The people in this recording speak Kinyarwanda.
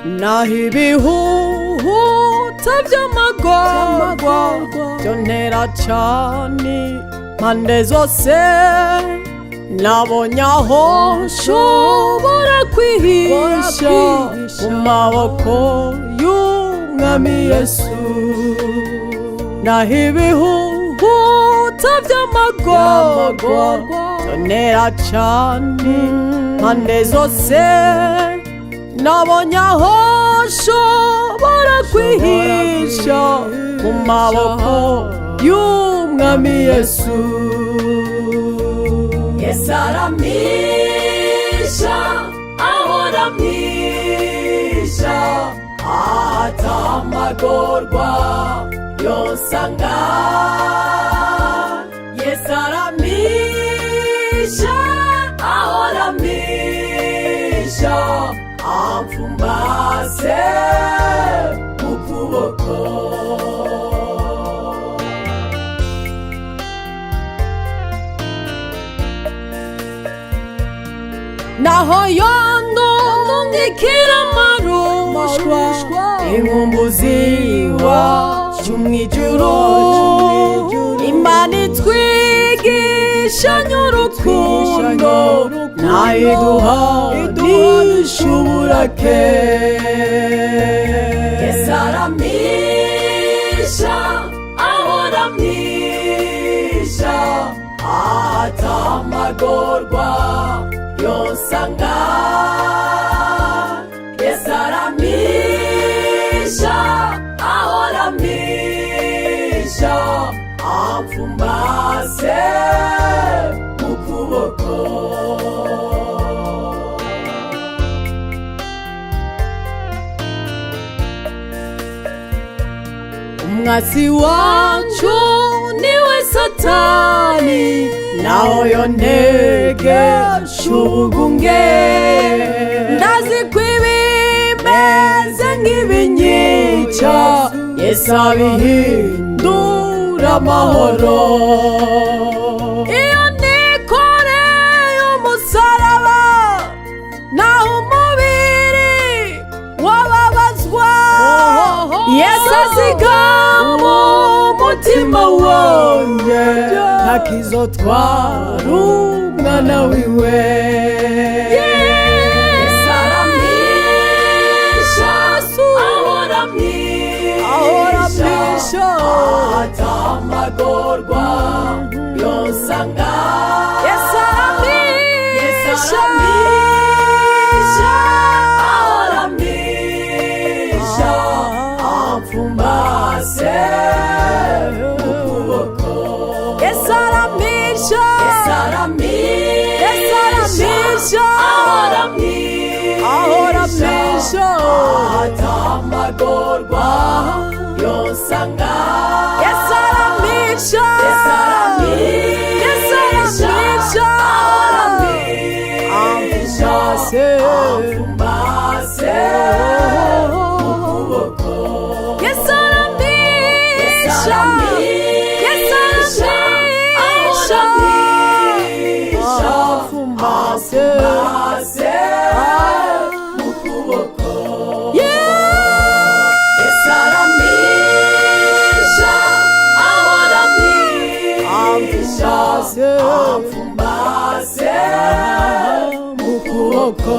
naho ibihuhuta by'amagorwa byontera cane impande zose, nabonye aho nshobora kwihisha mu maboko y'umwami Yesu. Naho ibihuhuta by'amagorwa byontera cane impande zose, nabonye aho nshobora kwihisha mu maboko y'umwami Yesu. Yesu aramisha, ahora amisha, atamagorwa yosanga. Yesu aramisha, ahora amisha, amfumbase mu kuboko. Naho yondungikira amarushwa, inkumbuzi iwacu mw'ijuru, Imana itwigishanya urukundo, nayo iduhanisha uburake. Yesu aramisha, ahora amisha, atamagorwa yosanga. Yesu aramisha, ahora amisha, amfumbase mu kuboko. Umwasi wacu niwe Satani, naho yontegesha ubugunge. Ndazi ko ibimeze nk'ibinyica, Yesu abihindura amahoro. Iyo nikoreye umusaraba, naho umubiri wababazwa, Yesu azigama umutima wanje, ntakizotwara umwana wiwe. Yesu aramisha, ahora amisha, atamagorwa yosanga. Yesu aramisha, ahora amisha, amfumbase mu kuboko. Yesu aramisha, ahora amisha, atamagorwa yosanga. Yesu aramisha, ahora amisha, amfumbase mu kuboko. Yesu aramisha, amfumbase mu kuboko. Yesu aramisha, ahora amisha, amfumbase mu kuboko.